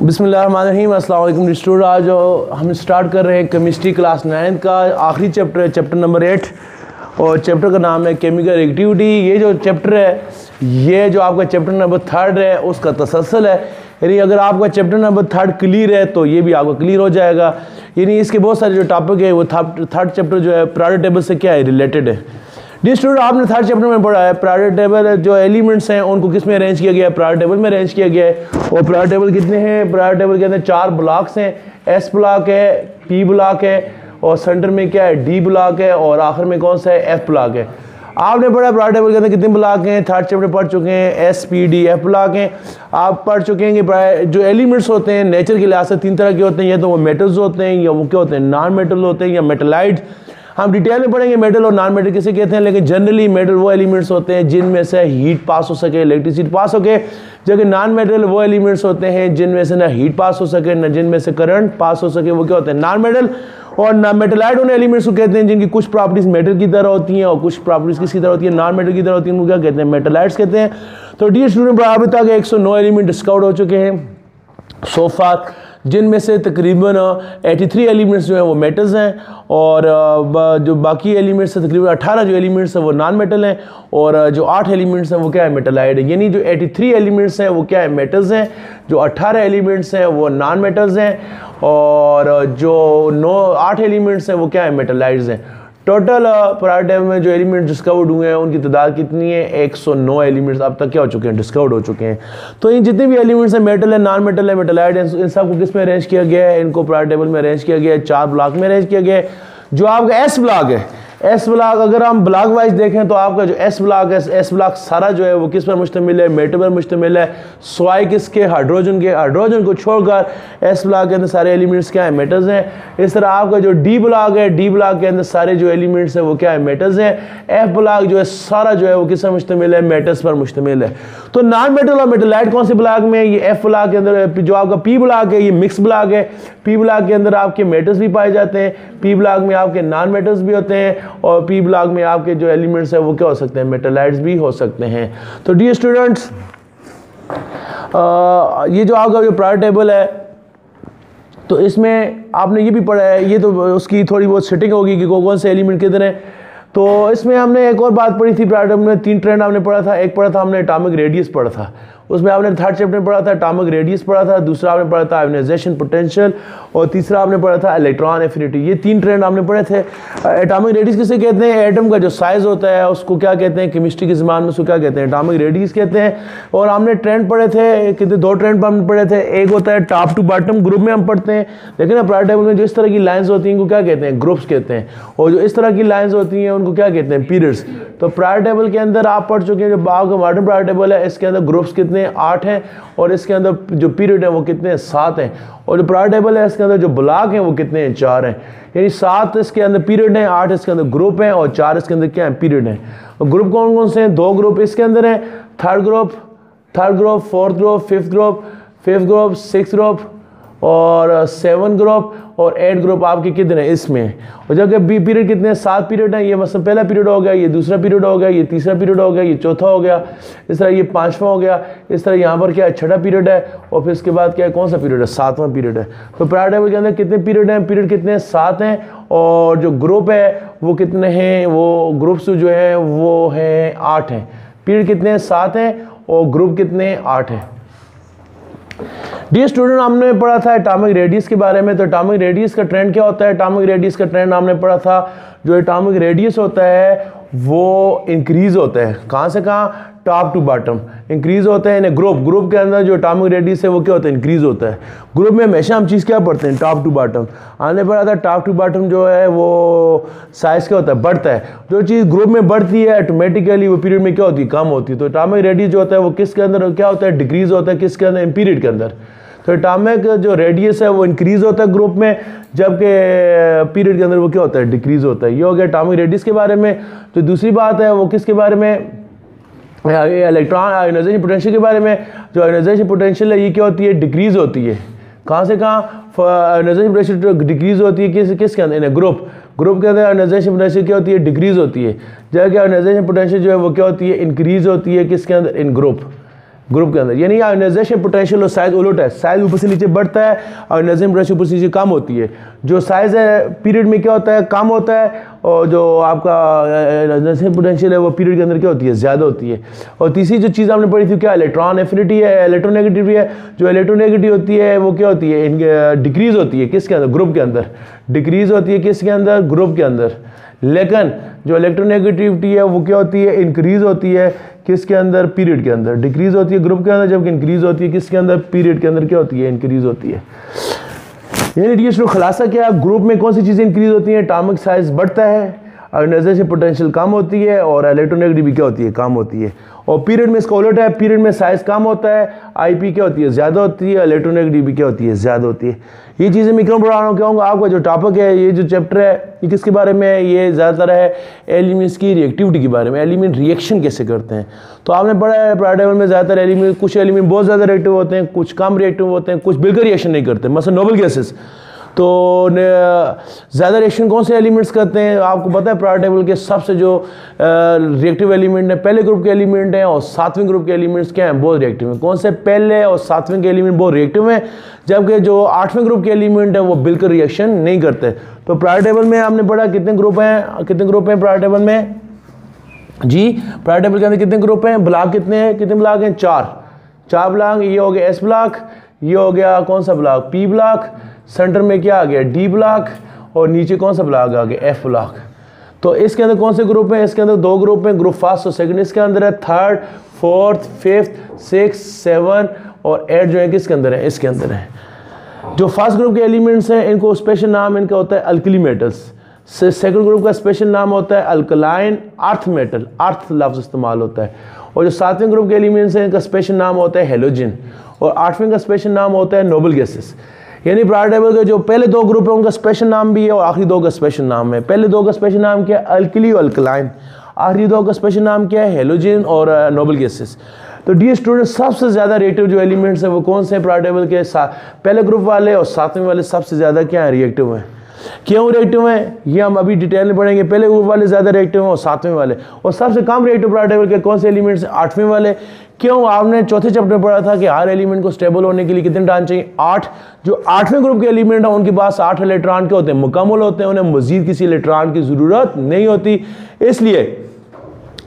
बिस्मिल्लाहिर्रहमानिर्रहीम। अस्सलाम वालेकुम स्टूडेंट। आज हम स्टार्ट कर रहे हैं केमिस्ट्री क्लास 9 का आखिरी चैप्टर है, चैप्टर नंबर 8, और चैप्टर का नाम है केमिकल रिएक्टिविटी। ये जो चैप्टर है, ये जो आपका चैप्टर नंबर 3 है उसका तसलसल है। यानी अगर आपका चैप्टर नंबर 3 क्लियर है तो ये भी आपका क्लियर हो जाएगा। यानी इसके बहुत सारे जो टॉपिक है वो थर्ड चैप्टर जो है पीरियोडिक टेबल से क्या है, रिलेटेड है। जी स्टूडेंट, आपने थर्ड चैप्टर में पढ़ा है पीरियोडिक टेबल, जो एलिमेंट्स हैं उनको किस में अरेंज किया गया है, पीरियोडिक टेबल में अरेंज किया गया है। और पीरियोडिक टेबल कितने हैं, पीरियोडिक टेबल के अंदर 4 ब्लॉक्स हैं। एस ब्लॉक है, पी ब्लॉक है, और सेंटर में क्या है, डी ब्लॉक है, और आखिर में कौन सा है, एफ ब्लॉक है। आपने पढ़ा पीरियोडिक टेबल के अंदर कितने ब्लॉक हैं, थर्ड चैप्टर पढ़ चुके हैं, S P D F block हैं। आप पढ़ चुके हैं कि जो एलिमेंट्स होते हैं नेचर के लिहाज से 3 तरह के होते हैं, या तो वो मेटल्स होते हैं, या वो क्या होते हैं, नॉन मेटल होते हैं, या मेटलाइट्स। हम डिटेल में पढ़ेंगे मेटल और नॉन मेटल किसे कहते हैं, लेकिन जनरली मेटल वो एलिमेंट्स होते हैं जिनमें से हीट पास हो सके, इलेक्ट्रिसिटी पास हो सके, जबकि नॉन मेटल वो एलिमेंट्स होते हैं जिनमें से ना हीट पास हो सके, ना जिनमें से करंट पास हो सके, वो क्या होते हैं, नॉन मेटल। और ना मेटलाइट उन एलिमेंट्स को कहते हैं जिनकी कुछ प्रॉपर्टीज मेटल की तरह होती हैं और कुछ प्रॉपर्टीज किसकी तरह होती है, नॉन मेटल की तरह होती है, उनको क्या कहते हैं, मेटलाइट्स कहते हैं। तो डियर स्टूडेंट, अभी तक 109 एलिमेंट डिस्कवर हो चुके हैं सो फार, जिनमें से तकरीबन 83 एलिमेंट्स जो हैं वो मेटल्स हैं, और जो बाकी एलिमेंट्स हैं तकरीबन 18 जो एलिमेंट्स हैं वो नॉन मेटल हैं, और जो 8 एलिमेंट्स हैं वो क्या है, मेटलाइड है। यानी जो 83 एलिमेंट्स हैं वो क्या है, मेटल्स हैं, जो 18 एलिमेंट्स हैं वो नॉन मेटल्स हैं, और जो 8 एलिमेंट्स हैं वो क्या है, मेटलाइड्स हैं। टोटल पीरियोडिक टेबल में जो एलिमेंट डिस्कवर्ड हुए हैं उनकी तादाद कितनी है, 109 एलिमेंट्स अब तक क्या हो चुके हैं, डिस्कवर्ड हो चुके हैं। तो इन जितने भी एलिमेंट्स हैं, मेटल है, नॉन मेटल है, मेटलाइड है, इन सबको किस में अरेंज किया गया है, इनको पीरियोडिक टेबल में अरेंज किया गया है, 4 ब्लॉक में अरेंज किया गया है। जो आपका एस ब्लॉक है, एस ब्लॉक अगर हम ब्लॉक वाइज देखें तो आपका जो एस ब्लॉक है, एस ब्लॉक सारा जो है वो किस पर मुश्तमिल है, मेटल पर मुश्तमिल है, स्वाई किसके, हाइड्रोजन के। हाइड्रोजन को छोड़कर एस ब्लॉक के अंदर सारे एलिमेंट्स क्या है, मेटल्स हैं। इस तरह आपका जो डी ब्लॉक है, डी ब्लॉक के अंदर सारे जो एलिमेंट्स हैं वो क्या है, मेटल्स हैं। एफ ब्लॉक जो है सारा जो है वो किस पर मुश्तमिल है, मेटल्स पर मुश्तमिल है। तो नॉन मेटल और मेटलाइट कौन से ब्लॉक में है, ये एफ ब्लॉक के अंदर। जो आपका पी ब्लॉक है ये मिक्स ब्लॉक है। पी ब्लॉक के अंदर आपके मेटल्स भी पाए जाते हैं, पी ब्लॉक में आपके नॉन मेटल्स भी होते हैं, और पी ब्लॉक में आपके जो एलिमेंट्स हैं वो क्या हो सकते हैं, मेटलाइट्स भी हो सकते हैं। तो डियर स्टूडेंट्स, ये जो आपका जो पीरियोडिक टेबल है तो इसमें आपने ये भी पढ़ा है, ये तो उसकी थोड़ी बहुत सेटिंग होगी कि कौन से एलिमेंट किधर हैं। तो इसमें हमने एक और बात पढ़ी थी पीरियोडिक टेबल में, 3 ट्रेंड हमने पढ़ा था। एक पढ़ा था हमने एटॉमिक रेडियस पढ़ा था, उसमें आपने थर्ड चैप्टर में पढ़ा था एटॉमिक रेडियस पढ़ा था, दूसरा आपने पढ़ा था आयोनाइजेशन पोटेंशियल, और तीसरा आपने पढ़ा था इलेक्ट्रॉन एफिनिटी। ये 3 ट्रेंड आपने पढ़े थे। एटॉमिक रेडियस किसे कहते हैं, एटम का जो साइज होता है उसको क्या कहते हैं, केमिस्ट्री की ज़बान में उसको क्या कहते हैं, एटॉमिक रेडियस कहते हैं। और हमने ट्रेंड पढ़े थे, कितने 2 ट्रेंड हमने पढ़े थे। एक होता है टॉप टू बॉटम, ग्रुप में हम पढ़ते हैं, लेकिन ना पीरियोडिक टेबल में जो इस तरह की लाइन्स होती हैं उनको क्या कहते हैं, ग्रुप्स कहते हैं, और जो इस तरह की लाइन्स होती हैं उनको क्या कहते हैं, पीरियड्स। तो पीरियोडिक टेबल के अंदर आप पढ़ चुके हैं, जो आपका मॉडर्न पीरियोडिक टेबल है इसके अंदर ग्रुप्स कितने, 8 हैं, और इसके अंदर जो पीरियड है वो कितने हैं, 7 हैं। और जो पीरियोडिक टेबल है इसके अंदर जो ब्लॉक हैं वो कितने हैं, 4 हैं। यानी 7 इसके अंदर पीरियड हैं, 8 इसके अंदर ग्रुप हैं, और 4 इसके अंदर क्या है, पीरियड हैं। और ग्रुप कौन कौन से हैं, 2 ग्रुप इसके अंदर हैं, third group, fourth group, fifth group, six group, और 7 ग्रुप, और 8 ग्रुप आपके कितने हैं इसमें। और जबकि बी पीरियड कितने हैं, 7 पीरियड हैं। ये मतलब पहला पीरियड हो गया, ये दूसरा पीरियड हो गया, ये तीसरा पीरियड हो गया, ये चौथा हो गया, इस तरह ये 5वां हो गया, इस तरह यहाँ पर क्या है, 6ठा पीरियड है, और फिर इसके बाद क्या है, कौन सा पीरियड है, 7वां पीरियड है। तो पीरियोडिक टेबल के अंदर कितने पीरियड हैं, पीरियड कितने हैं, 7 हैं, और जो ग्रुप है वो कितने हैं, वो ग्रुप्स जो है वो हैं 8 हैं। पीरियड कितने हैं, 7 हैं, और ग्रुप कितने हैं, 8 हैं। डियर स्टूडेंट, हमने पढ़ा था एटॉमिक रेडियस के बारे में। तो एटॉमिक रेडियस का ट्रेंड क्या होता है, एटॉमिक रेडियस का ट्रेंड हमने पढ़ा था, जो एटॉमिक रेडियस होता है वो इंक्रीज होता है, कहाँ से कहाँ, टॉप टू बॉटम इंक्रीज होता है। ग्रुप के अंदर जो एटॉमिक रेडियस है वो क्या होता है, इंक्रीज होता है। ग्रुप में हमेशा हम चीज़ क्या पढ़ते हैं, टॉप टू बॉटम। आने पड़ा था टॉप टू बॉटम जो है वो साइज क्या होता है, बढ़ता है। जो चीज़ ग्रुप में बढ़ती है ऑटोमेटिकली वो पीरियड में क्या होती है, कम होती है। तो एटॉमिक रेडियस जो होता है वो किसके अंदर क्या होता है, डिक्रीज होता है, किसके अंदर, पीरियड के अंदर। तो एटॉमिक जो रेडियस है वो इंक्रीज होता है ग्रुप में, जबकि पीरियड के अंदर वो क्या होता है, डिक्रीज होता है। ये हो गया एटॉमिक रेडियस के बारे में। तो दूसरी बात है वो किसके बारे में, इलेक्ट्रॉन आयोनाइजेशन पोटेंशियल के बारे में। जो आयोनाइजेशन पोटेंशियल है ये क्या होती है, डिक्रीज होती है, कहाँ से कहाँ, आयोनाइजेशन पोटेंशियल डिक्रीज होती है किसके अंदर, ग्रुप के अंदर आयोनाइजेशन पोटेंशियल क्या होती है, डिक्रीज होती है। जबकि आयोनाइजेशन पोटेंशियल जो है वो क्या होती है, इंक्रीज होती है, किसके अंदर, इन ग्रुप। ग्रुप के अंदर, यानी आयोनाइजेशन पोटेंशियल और साइज उलट है, साइज ऊपर से नीचे बढ़ता है, आयोनाइजेशन पोटेंशियल ऊपर से नीचे कम होती है। जो साइज है पीरियड में क्या होता है, कम होता है, और जो आपका आयोनाइजेशन पोटेंशियल है वो पीरियड के अंदर क्या होती है, ज़्यादा होती है। और तीसरी जो चीज़ आपने पढ़ी थी क्या, इलेक्ट्रॉन एफिनिटी है, इलेक्ट्रोनेगेटिविटी है। जो इलेक्ट्रोनेगेटिविटी होती है वो क्या होती है, डिक्रीज होती है किसके अंदर, ग्रुप के अंदर, डिक्रीज होती है किसके अंदर, ग्रुप के अंदर। लेकिन जो इलेक्ट्रोनेगेटिविटी है वो क्या होती है, इंक्रीज होती है किसके अंदर, पीरियड के अंदर। डिक्रीज होती है ग्रुप के अंदर, जबकि इंक्रीज होती है किसके अंदर, पीरियड के अंदर क्या होती है, इंक्रीज होती है। यानी डियर खुलासा क्या, ग्रुप में कौन सी चीज़ें इंक्रीज होती हैं, एटॉमिक साइज बढ़ता है, आयोनाइजेशन पोटेंशियल कम होती है, और इलेक्ट्रोनेगेटिविटी क्या होती है, कम होती है। और पीरियड में इसका उलट है, पीरियड में साइज कम होता है, आईपी क्या होती है, ज़्यादा होती है, इलेक्ट्रोनेगेटिविटी क्या होती है, ज़्यादा होती है। ये चीज़ें मैं क्यों पढ़ा रहा हूँ, कहूँगा आपका जो टॉपिक है, ये जो चैप्टर है ये किसके बारे में है, ये ज़्यादातर है एलिमेंट्स की रिएक्टिविटी के बारे में, एलिमेंट रिएक्शन कैसे करते हैं। तो आपने पढ़ा है प्रायर टेबल में ज़्यादातर एलिमेंट, कुछ एलिमेंट बहुत ज़्यादा रिएक्टिव होते हैं, कुछ कम रिएक्टिव होते हैं, कुछ बिल्कुल रिएक्शन नहीं करते, मसलन नोबल गैसेस। तो ज़्यादा रिएक्शन कौन से एलिमेंट्स करते हैं, आपको पता है प्रायर टेबल के सबसे जो रिएक्टिव एलिमेंट है, पहले ग्रुप के एलिमेंट हैं, और सातवें ग्रुप के एलिमेंट्स क्या हैं, बहुत रिएक्टिव हैं। कौन से, पहले और सातवें के एलिमेंट बहुत रिएक्टिव हैं, जबकि जो आठवें ग्रुप के एलिमेंट हैं वो बिल्कुल रिएक्शन नहीं करते। तो प्रायर टेबल में आपने पढ़ा कितने ग्रुप हैं प्रायर टेबल में जी, प्रायर टेबल के अंदर कितने ग्रुप हैं, ब्लॉक कितने हैं, कितने ब्लॉक हैं, चार ब्लॉक। ये हो गया एस ब्लॉक, ये हो गया कौन सा ब्लॉक, पी ब्लॉक, सेंटर में क्या आ गया, डी ब्लॉक, और नीचे कौन सा ब्लॉक आ गया, एफ ब्लॉक। तो इसके अंदर कौन से ग्रुप हैं, इसके अंदर दो ग्रुप हैं, ग्रुप फर्स्ट और सेकंड इसके अंदर है, थर्ड, फोर्थ, फिफ्थ, 6, 7 और 8 जो है किसके अंदर है, इसके अंदर है। जो फर्स्ट ग्रुप के एलिमेंट्स हैं इनको स्पेशल नाम इनका होता है अल्कली मेटल्स, सेकंड ग्रुप का स्पेशल नाम होता है अल्कलाइन अर्थ मेटल, अर्थ लफ्ज इस्तेमाल होता है। और जो सातवें ग्रुप के एलिमेंट्स हैं इनका स्पेशल नाम होता है हेलोजन, और आठवें का स्पेशल नाम होता है नोबल गैसेस। यानी प्रायर टेबल के जो पहले दो ग्रुप है उनका स्पेशल नाम भी है और आखिरी दो का स्पेशल नाम है। पहले दो का स्पेशल नाम क्या है, अल्कली और अल्कलाइन, आखिरी दो का स्पेशल नाम क्या है, हेलोजन और नोबल गैसेस। तो डियर स्टूडेंट सबसे ज़्यादा रिएक्टिव जो एलिमेंट्स हैं वो कौन से हैं प्रायर टेबल के, पहले ग्रुप वाले और सातवें वाले सबसे ज़्यादा क्या है, रिएक्टिव हैं। क्यों रिएक्टिव हैं ये हम अभी डिटेल में पढ़ेंगे। पहले ग्रुप वाले ज़्यादा रिएक्टिव हैं और सातवें वाले, और सबसे कम रिएक्टिव प्रायर टेबल के कौन से एलिमेंट्स, आठवें वाले। क्यों, आपने चौथे चैप्टर में पढ़ा था कि हर एलिमेंट को स्टेबल होने के लिए कितने इलेक्ट्रॉन चाहिए, 8। जो आठवें ग्रुप के एलिमेंट है उनके पास 8 इलेक्ट्रॉन के होते हैं, मुकम्मल होते हैं, उन्हें मजीद किसी इलेक्ट्रॉन की ज़रूरत नहीं होती। इसलिए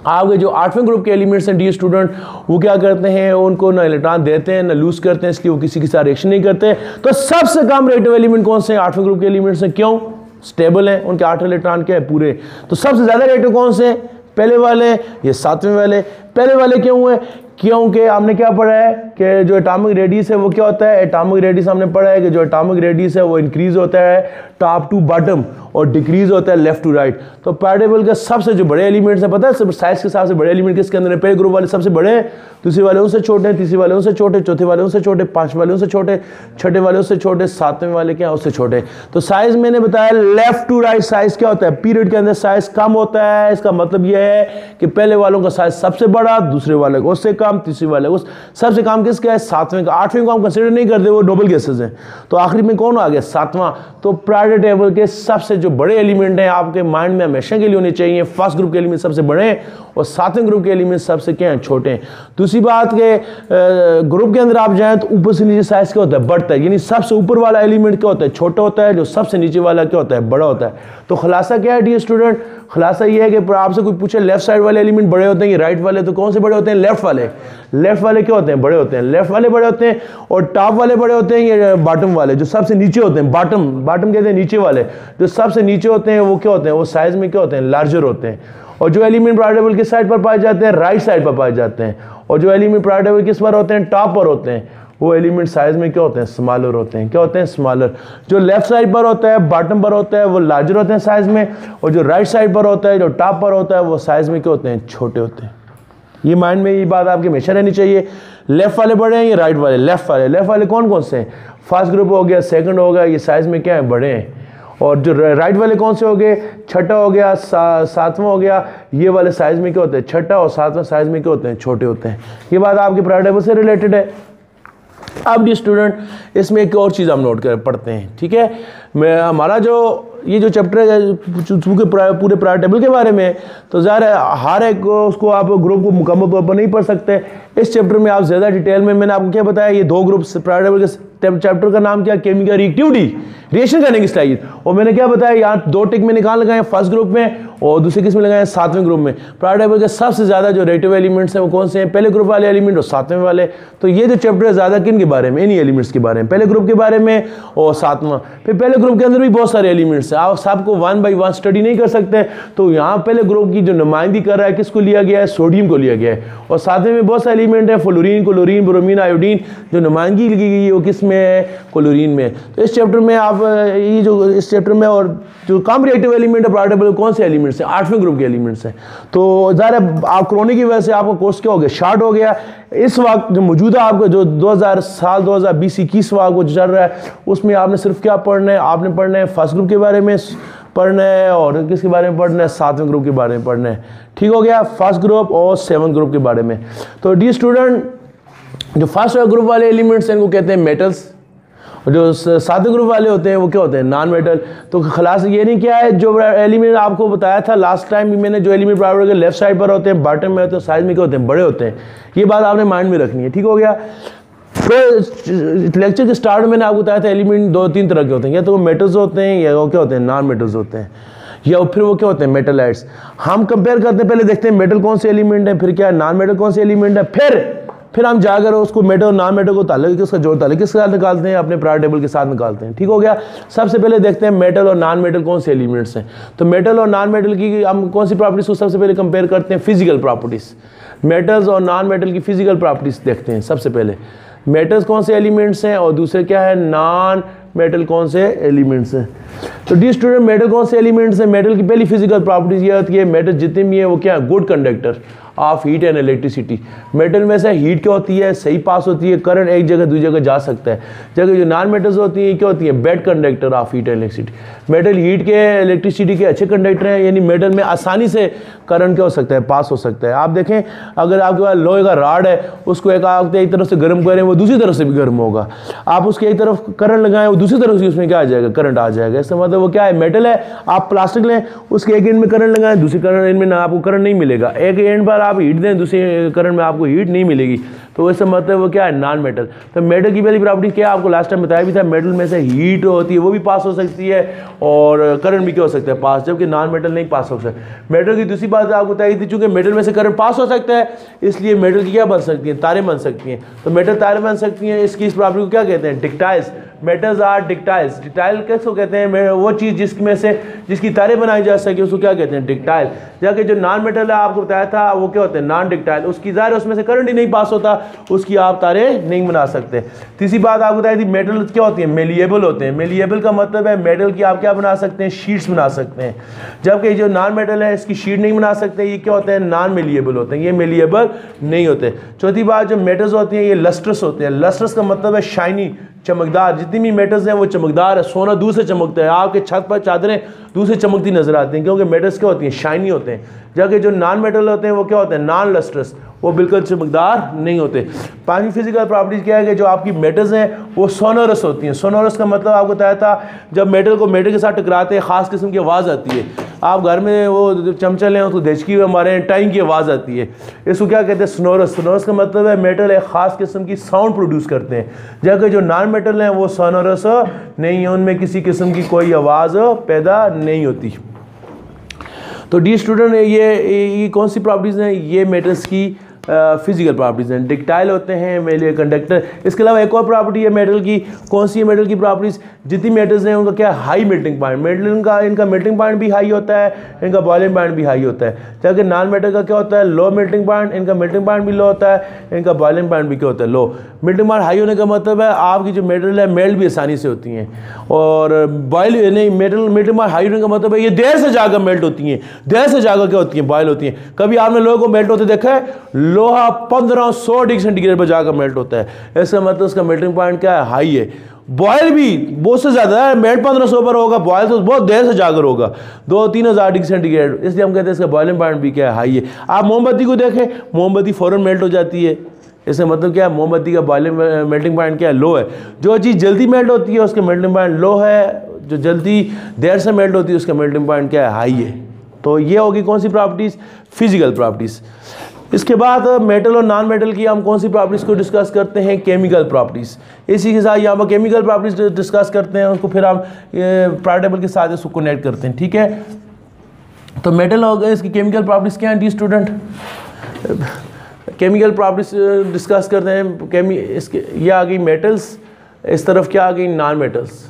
आपके जो आठवें ग्रुप के एलिमेंट्स हैं डियर स्टूडेंट वो क्या करते हैं, उनको ना इलेक्ट्रॉन देते हैं ना लूज करते हैं, इसलिए वो किसी के साथ रिएक्शन नहीं करते। तो सबसे कम रिएक्टिव एलिमेंट कौन से हैं, आठवें ग्रुप के एलिमेंट्स हैं। क्यों, स्टेबल हैं, उनके 8 इलेक्ट्रॉन क्या है, पूरे। तो सबसे ज़्यादा रिएक्टिव कौन से हैं, पहले वाले, ये सातवें वाले। पहले वाले क्यों हुए, क्योंकि हमने क्या पढ़ा है कि जो एटॉमिक रेडियस है वो क्या होता है, एटॉमिक रेडियस हमने पढ़ा है कि जो एटॉमिक रेडियस है वो इंक्रीज होता है टॉप टू बॉटम और डिक्रीज होता है लेफ्ट टू राइट। तो प्रायर टेबल के सबसे जो बड़े एलिमेंट्स हैं, पता है साइज के हिसाब से बड़े एलिमेंट किसके अंदर है, पहले ग्रुप वाले सबसे बड़े हैं, दूसरे वाले उनसे छोटे, तीसरे वाले उनसे छोटे, चौथे वाले उनसे छोटे, पांचवें वाले उनसे छोटे, छठे वाले उससे छोटे, सातवें वाले क्या उससे छोटे। तो साइज मैंने बताया लेफ्ट टू राइट साइज क्या होता है, पीरियड के अंदर साइज कम होता है। इसका मतलब यह है कि पहले वालों का साइज सबसे बड़ा, दूसरे वाले को उससे कम, तीसरे वाले को सबसे कम किसका है, सातवें का। आठवें को हम कंसीडर नहीं करते, वो नोबल गैसेस हैं। तो आखिरी में कौन आ गया, सातवां। तो प्रायर टेबल के सबसे जो बड़े एलिमेंट हैं आपके माइंड में हमेशा के लिए होने चाहिए, फर्स्ट ग्रुप के एलिमेंट सबसे बड़े हैं और सातवें ग्रुप के एलिमेंट सबसे क्या हैं, छोटे हैं। दूसरी बात के ग्रुप के अंदर आप जाएं तो ऊपर से नीचे साइज क्या होता है, बढ़ता है। यानी सबसे ऊपर वाला एलिमेंट क्या होता है, छोटा होता है, जो सबसे नीचे वाला क्या होता है, बड़ा होता है। तो खुलासा क्या है डियर स्टूडेंट, खुलासा ये है कि आपसे कोई पूछे लेफ्ट साइड वाले एलिमेंट बड़े होते हैं या राइट वाले, तो कौन से बड़े होते हैं, लेफ्ट वाले। लेफ्ट वाले क्या होते हैं, बड़े होते हैं, लेफ्ट वाले बड़े होते हैं। और टॉप वाले बड़े होते हैं या बॉटम वाले, जो सबसे नीचे होते हैं, बॉटम कहते हैं नीचे वाले, जो सबसे नीचे होते हैं वो क्या होते हैं, वो साइज में क्या होते हैं, लार्जर होते हैं। और जो एलिमेंट प्रायर टेबल के साइड पर पाए जाते हैं, राइट साइड पर पाए जाते हैं। और जो एलिमेंट प्रायर टेबल किस पर होते हैं, टॉप पर होते हैं, वो एलिमेंट साइज में क्या होते हैं, स्मॉलर होते हैं। क्या होते हैं, स्मॉलर। जो लेफ्ट साइड पर होता है, बॉटम पर होता है, वो लार्जर होते हैं साइज में। और जो राइट साइड पर होता है, जो टॉप पर होता है, वो साइज में क्या होते हैं, छोटे होते हैं। ये माइंड में ये बात आपके हमेशा रहनी चाहिए। लेफ्ट वाले बड़े हैं या राइट वाले, लेफ्ट वाले कौन कौन से हैं, फर्स्ट ग्रुप हो गया, सेकंड हो गया, ये साइज में क्या है, बड़े हैं। और जो राइट वाले कौन से हो गए, छठा हो गया, सातवां हो गया, ये वाले साइज में क्या होते हैं, छठा और सातवां साइज में क्या होते हैं, छोटे होते हैं। ये बात आपके प्रायर टेबल से रिलेटेड है। अब डी स्टूडेंट इसमें एक और चीज़ हम नोट कर पढ़ते हैं, ठीक है। हमारा जो ये जो चैप्टर है चूँकि पूरे प्रायर टेबल के बारे में, तो ज़ाहिर है हर एक उसको आप ग्रुप को मुकम्मल तौर पर नहीं पढ़ सकते। इस चैप्टर में आप ज़्यादा डिटेल में, मैंने आपको क्या बताया, ये 2 ग्रुप्स प्रायर टेबल के चैप्टर का नाम क्या, केमिकल रिएक्टिविटी, रिएक्शन करने की स्टाइल। और मैंने क्या बताया, यहाँ 2 टिक में निकाल लगाए, फर्स्ट ग्रुप में और दूसरे किस में लगाए, 7वें ग्रुप में। प्रायर टेबल के सबसे ज़्यादा जो रिएक्टिव एलिमेंट्स हैं वो कौन से हैं, पहले ग्रुप वाले एलिमेंट और 7वें वाले। तो ये जो चैप्टर है ज़्यादा किन के बारे में, इन्हीं एलिमेंट्स के बारे में, पहले ग्रुप के बारे में और 7वां। फिर पहले ग्रुप के अंदर भी बहुत सारे एलिमेंट्स हैं, आप सबको 1 बाई 1 स्टडी नहीं कर सकते। तो यहाँ पहले ग्रुप की जो नुमाइंदगी कर रहा है किसको लिया गया है, सोडियम को लिया गया है। और 7वें में बहुत सारे एलिमेंट हैं, फ्लोरीन, क्लोरीन, ब्रोमीन, आयोडीन, जो नुमाइंदगी लिखी गई है वो किस में है, क्लोरीन में। तो इस चैप्टर में आप ये जो इस चैप्टर में और जो कम रिएक्टिव एलिमेंट है प्रायर टेबल कौन से एलिमेंट्स हैं, 8वें ग्रुप के एलिमेंट्स हैं। तो ज़ाहिर है आप कोरोना की वजह से आपका कोर्स क्या हो गया, शार्ट हो गया। इस वक्त जो मौजूदा आपका जो 2020-21 वक्त जो चल रहा है उसमें आपने सिर्फ क्या पढ़ना है, आपने पढ़ना है फर्स्ट ग्रुप के बारे में पढ़ना है और किसके बारे में पढ़ना है, 7वें ग्रुप के बारे में पढ़ना है। ठीक हो गया, फर्स्ट ग्रुप और 7th ग्रुप के बारे में। तो डी स्टूडेंट, जो फर्स्ट ग्रुप वाले एलिमेंट्स हैं इनको कहते हैं मेटल्स, और जो 7वें ग्रुप वाले होते हैं वो क्या होते हैं, नॉन मेटल। तो खलास ये नहीं क्या है, जो एलिमेंट आपको बताया था लास्ट टाइम भी मैंने, जो एलिमेंट प्रायर के लेफ्ट साइड पर होते हैं, बॉटम में होते हैं, साइड में क्या होते हैं, बड़े होते हैं। ये बात आपने माइंड में रखनी है। ठीक हो गया। तो लेक्चर के स्टार्ट में मैंने आपको बताया था एलिमेंट 2-3 तरह के होते हैं, या तो वो मेटल्स होते हैं या वो क्या होते हैं, नॉन मेटल्स होते हैं, या फिर वो क्या होते हैं, मेटलाइट्स। हम कंपेयर करते हैं, पहले देखते हैं मेटल कौन से एलिमेंट है, फिर क्या है नॉन मेटल कौन से एलिमेंट है, फिर हम जाकर उसको मेटल और नॉन मेटल को ताल्लुक किसका जोड़ ताल्लुक किसके साथ निकालते हैं, अपने प्रायर टेबल के साथ निकालते हैं। ठीक हो गया। सबसे पहले देखते हैं मेटल और नॉन मेटल कौन से एलिमेंट्स हैं। तो मेटल और नॉन मेटल की हम कौन सी प्रॉपर्टीज को सबसे पहले कंपेयर करते हैं, फिजिकल प्रॉपर्टीज। मेटल्स और नॉन मेटल की फिजिकल प्रॉपर्टीज देखते हैं। सबसे पहले मेटल्स कौन से एलिमेंट्स हैं और दूसरे क्या है, नॉन मेटल कौन से एलिमेंट्स हैं। तो डी स्टूडेंट, मेटल कौन से एलिमेंट्स हैं। मेटल की पहली फिजिकल प्रॉपर्टीज ये होती है, मेटल जितने भी है वो क्या है, good conductor of heat and electricity. Metal में से हीट क्या होती है, सही पास होती है, करंट एक जगह दूसरी जगह जा सकता है। जगह जो नॉन मेटल्स होती हैं क्या होती है, bad conductor of heat and electricity. Metal heat के इलेक्ट्रिसिटी के अच्छे कंडक्टर हैं, यानी मेटल में आसानी से करंट क्या हो सकता है, पास हो सकता है। आप देखें अगर आपके पास लोहे का राड है, उसको एक तरफ से गर्म करें वो दूसरी तरफ से भी गर्म होगा। आप उसके एक तरफ करंट लगाएं वो दूसरी तरफ से उसमें क्या आ जाएगा, करंट आ जाएगा। इसका मतलब वो क्या है, मेटल है। आप प्लास्टिक लें, उसके एक एंड में करंट लगाएं, दूसरी एंड में ना आपको करंट नहीं मिलेगा। एक एंड पर आप हीट दें, दूसरे करंट में आपको हीट नहीं मिलेगी। तो इसका मतलब वो क्या है, नॉन मेटल। तो मेटल की पहली प्रॉपर्टी क्या है, आपको लास्ट टाइम बताया भी था, मेटल में से हीट होती है वो भी पास हो सकती है और करंट भी क्या हो सकता है, पास, जबकि नॉन मेटल नहीं पास हो सकता। मेटल की दूसरी बात आपको बताई थी, चूंकि मेटल में से करंट पास हो सकता है इसलिए मेटल की क्या बन सकती है, तारें बन सकती हैं। तो मेटल तारें बन सकती हैं, इसकी इस प्रॉपर्टी को क्या कहते हैं, डिक्टाइल्स। Metals are डिक्टाइल्स। डिक्टाइल किसको कहते हैं, वो चीज़ जिसमें से जिसकी तारें बनाई जा सके उसको क्या कहते हैं, डिक्टाइल। जबकि जो नॉन मेटल है आपको बताया था वो क्या होते हैं, नॉन डिक्टाइल। उसकी ज़ाहिर उसमें से करंट ही नहीं पास होता, उसकी आप तारें नहीं बना सकते। तीसरी बात आपको बताई थी, मेटल क्या होती है, मेलिएबल होते हैं। मेलिएबल का मतलब है मेटल की आप क्या बना सकते हैं, शीट्स बना सकते हैं। जबकि जो नॉन मेटल है इसकी शीट नहीं बना सकते, ये क्या होते हैं, नॉन मेलिएबल होते हैं, ये मेलिएबल नहीं होते। चौथी बात, जो मेटल्स होती हैं ये लस्ट्रस होते हैं। लस्ट्रस का मतलब है शाइनी, चमकदार। जितनी भी मेटल्स हैं वो चमकदार है, सोना दूर से चमकता है, आपके छत पर चादरें दूर से चमकती नजर आती हैं, क्योंकि मेटल्स क्या होती हैं, शाइनी होते हैं। जबकि जो नॉन मेटल होते हैं वो क्या होते हैं, नॉन लस्ट्रस, वो बिल्कुल चमकदार नहीं होते। पांचवी फिजिकल प्रॉपर्टीज क्या है कि जो आपकी मेटल्स हैं वो सोनोरस होती हैं। सोनोरस का मतलब आपको बताया था, जब मेटल को मेटल के साथ टकराते हैं खास किस्म की आवाज़ आती है। आप घर में वो चमचा लें तो देचकी हमारे टाइम की आवाज़ आती है, इसको क्या कहते हैं, सोनोरस। सोनोरस का मतलब है मेटल एक ख़ास किस्म की साउंड प्रोड्यूस करते हैं, जबकि जो नॉन मेटल हैं वो सोनोरस नहीं है, उनमें किसी किस्म की कोई आवाज़ पैदा नहीं होती। तो डी स्टूडेंट, ये कौन सी प्रॉपर्टीज़ हैं, ये मेटल्स की फिजिकल प्रॉपर्टीज हैं। डिक्टाइल होते हैं मेले कंडक्टर। इसके अलावा एक और प्रॉपर्टी है मेटल की, कौन सी है मेटल की प्रॉपर्टीज, जितनी मेटल्स हैं उनका क्या, हाई मेल्टिंग पॉइंट। मेटल का इनका मेल्टिंग पॉइंट भी हाई होता है, इनका बॉइलिंग पॉइंट भी हाई होता है। जबकि नॉन मेटल का क्या होता है, लो मेल्टिंग पॉइंट, इनका मेल्टिंग पॉइंट भी लो होता है, इनका बॉइलिंग पॉइंट भी क्या होता है, लो। मेल्टिंग पॉइंट हाई होने का मतलब है आपकी जो मेटल है मेल्ट भी आसानी से होती हैं, और बॉयल नहीं, मेल्टिंग पॉइंट हाई होने का मतलब है ये देर से जाकर मेल्ट होती हैं, देर से जाकर क्या होती हैं, बॉयल होती हैं। कभी आपने लोहे को मेल्ट होते देखा है, लोहा 1500 डिग्री सेंटीग्रेड पर जाकर मेल्ट होता है। इसका मतलब उसका मेल्टिंग पॉइंट क्या है, हाई है। बॉयल भी बहुत से ज़्यादा है, मेल्ट 1500 पर होगा, बॉयल तो बहुत देर से जाकर होगा, 2-3 हज़ार डिग्री सेंटीग्रेड, इसलिए हम कहते हैं इसका बॉइलिंग पॉइंट भी क्या है, हाई है। आप मोमबत्ती को देखें, मोमबत्ती फ़ौरन मेल्ट हो जाती है, इसका मतलब क्या है, मोमबत्ती का बॉइलिंग मेल्टिंग पॉइंट क्या है, लो है। जो चीज़ जल्दी मेल्ट होती है उसका मेल्टिंग पॉइंट लो है, जो जल्दी देर से मेल्ट होती है उसका मेल्टिंग पॉइंट क्या है, हाई है। तो ये होगी कौन सी प्रॉपर्टीज़, फिजिकल प्रॉपर्टीज़। इसके बाद मेटल और नॉन मेटल की हम कौन सी प्रॉपर्टीज़ को डिस्कस करते हैं, केमिकल प्रॉपर्टीज़। इसी के साथ यहाँ पर केमिकल प्रॉपर्टीज़ डिस्कस करते हैं, उसको फिर हम पीरियोडिक टेबल के साथ इसको कनेक्ट करते हैं, ठीक है। तो मेटल हो गए, इसकी केमिकल प्रॉपर्टीज़ क्या हैं dear student, chemical properties discuss करते हैं। इसके ये आ गई मेटल्स, इस तरफ क्या आ गई, नॉन मेटल्स।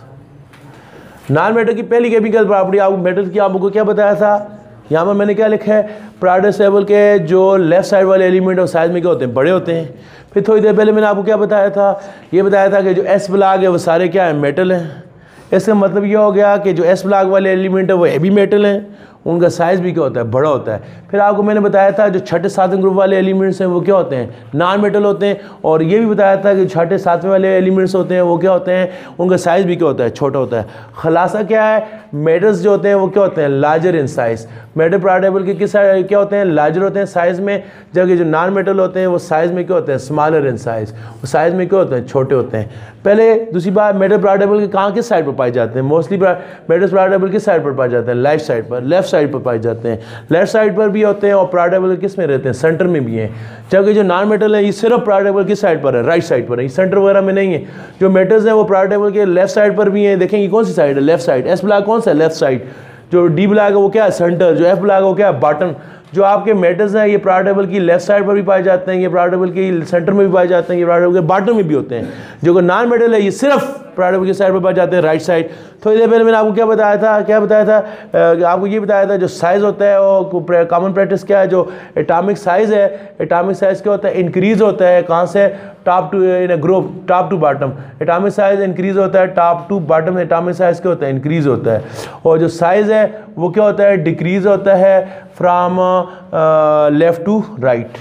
नॉन मेटल की पहली केमिकल प्रॉपर्टी आपको मेटल की आपको क्या बताया था, यहाँ पर मैंने क्या लिखा है, पीरियोडिक टेबल के जो लेफ्ट साइड वाले एलिमेंट और साइज में क्या होते हैं, बड़े होते हैं। फिर थोड़ी देर पहले मैंने आपको क्या बताया था, ये बताया था कि जो एस ब्लॉक है वो सारे क्या है, मेटल हैं। इसका मतलब ये हो गया कि जो एस ब्लॉक वाले एलिमेंट है वो हेवी मेटल हैं, उनका साइज़ भी क्या होता है, बड़ा होता है। फिर आपको मैंने बताया था जो छठे सातवें ग्रुप वाले एलिमेंट्स हैं वो क्या होते हैं, नॉन मेटल होते हैं। और ये भी बताया था कि छठे सातवें वाले एलिमेंट्स होते हैं वो क्या होते हैं, उनका साइज़ भी क्या होता है, छोटा होता है। खुलासा क्या है, मेटल्स जो होते हैं वो क्या होते हैं, larger in size. Metal periodic table के किस क्या होते हैं, लार्जर होते हैं साइज़ में, जबकि जो नॉन मेटल होते हैं वो साइज़ में क्या होते हैं, स्मॉलर इन साइज़, वो साइज़ में क्या होते हैं, छोटे होते हैं। पहले दूसरी बात, मेटल पीरियोडिक टेबल के कहाँ किस साइड पर पाए जाते हैं, मोस्टली मेटल पीरियोडिक टेबल किस साइड पर पाए जाते हैं, लेफ्ट साइड पर, लेफ्ट साइड पर पाए जाते हैं। लेफ्ट साइड पर भी होते हैं और पीरियोडिक टेबल किस में रहते हैं, सेंटर में भी हैं। जबकि जो नॉन मेटल है ये सिर्फ पीरियोडिक टेबल किस साइड पर है, राइट साइड पर है, सेंटर वगैरह में नहीं है। जो मेटल्स हैं वो पीरियोडिक टेबल के लेफ्ट साइड पर भी हैं। देखेंगे कौन सी साइड है, लेफ्ट साइड। एस ब्लॉक कौन सा है, लेफ्ट साइड। जो डी ब्लॉक है वो क्या है, सेंटर। जो एफ ब्लॉक है वो क्या है, बॉटम। जो आपके मेटल्स हैं ये पीरियोडिक टेबल की लेफ्ट साइड पर भी पाए जाते हैं, ये पीरियोडिक टेबल की सेंटर में भी पाए जाते हैं, ये पीरियोडिक टेबल के बॉटम में भी होते हैं। जो नॉन मेटल है ये सिर्फ पीरियोडिक टेबल की साइड पर पाए जाते हैं, राइट साइड। थोड़ी देर पहले मैंने आपको क्या बताया था, आपको ये बताया था जो साइज़ होता है वो कॉमन प्रैक्टिस क्या है, जो एटॉमिक साइज़ है, एटॉमिक साइज़ क्या होता है, इंक्रीज़ होता है कहाँ से, top to in a group, top to bottom. Atomic size increase होता है top to bottom, atomic size क्या होता है, इंक्रीज़ होता है। और जो साइज़ है वो क्या होता है, डिक्रीज़ होता है फ्राम लेफ्ट टू राइट।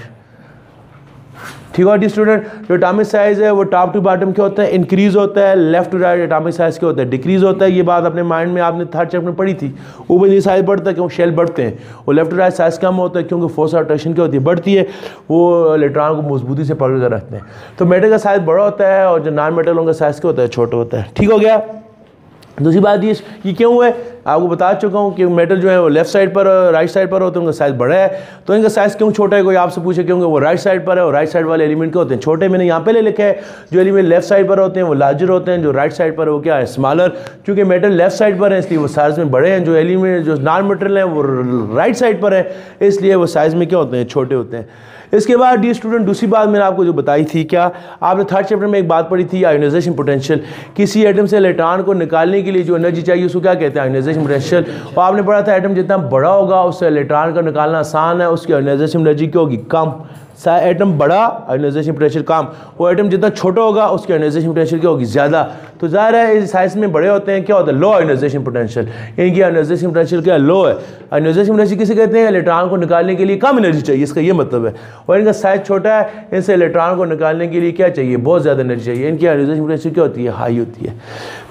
ठीक है डी स्टूडेंट, जो एटॉमिक साइज़ है वो टॉप टू बॉटम क्या होता है, इंक्रीज़ होता है। Left to right atomic size क्या होता है, डिक्रीज़ होता है। ये बात अपने माइंड में आपने थर्ड चैप्टर में पढ़ी थी। ऊपर ये साइज़ बढ़ता है क्योंकि शेल बढ़ते हैं, और लेफ्ट टू राइट साइज़ कम होता है क्योंकि फोर्स ऑफ अट्रैक्शन क्या होती है, बढ़ती है। वो इलेक्ट्रॉन को मजबूती से पकड़ कर रखते हैं। तो मेटल का साइज़ बड़ा होता है और जो नॉन मेटल उनका साइज़ क्या होता है, छोटा होता है। ठीक हो गया। दूसरी बात ये क्यों है, आपको बता चुका हूँ कि मेटल जो है वो लेफ्ट साइड पर राइट साइड पर होते हैं, उनका साइज़ बड़ा है। तो इनका साइज़ क्यों छोटा है, कोई आपसे पूछे क्योंकि वो राइट साइड पर है और राइट साइड वाले एलिमेंट क्या होते हैं, छोटे। मैंने यहाँ पहले लिखा है जो एलिमेंट लेफ्ट साइड पर होते हैं वो लार्जर होते हैं, जो राइट साइड पर है वो क्या है, स्मॉलर। क्योंकि मेटल लेफ्ट साइड पर है इसलिए वो साइज़ में बड़े हैं। जो एलिमेंट जो नॉन मेटल हैं वो राइट साइड पर है इसलिए वो साइज़ में क्या होते हैं, छोटे होते हैं। इसके बाद डी स्टूडेंट दूसरी बात मैंने आपको जो बताई थी, क्या आपने थर्ड चैप्टर में एक बात पढ़ी थी, आयोनाइजेशन पोटेंशियल। किसी एटम से इलेक्ट्रॉन को निकालने के लिए जो एनर्जी चाहिए उसको क्या कहते हैं, आयोनाइजेशन पोटेंशियल। और आपने पढ़ा था एटम जितना बड़ा होगा उससे इलेक्ट्रॉन का निकालना आसान है, उसकी आयोनाइजेशन एनर्जी क्या होगी, कम। एटम बड़ा, आयोनाइजेशन पोटेंशियल कम। और एटम जितना छोटा होगा उसकी आयोनाइजेशन पोटेंशियल क्या होगी, ज़्यादा। तो ज़ाहिर है इस साइज में बड़े होते हैं क्या होता है, लो आयोनाइजेशन पोटेंशियल। इनकी आयोनाइजेशन पोटेंशियल क्या लो है। आयोनाइजेशन पोटेंशियल किसे कहते हैं, इलेक्ट्रॉन को निकालने के लिए कम एनर्जी चाहिए, इसका ये मतलब है। और इनका साइज छोटा है, इनसे इलेक्ट्रॉन को निकालने के लिए क्या चाहिए, बहुत ज़्यादा एनर्जी चाहिए। इनकी आयोनाइजेशन पोटेंशियल क्या होती है, हाई होती है।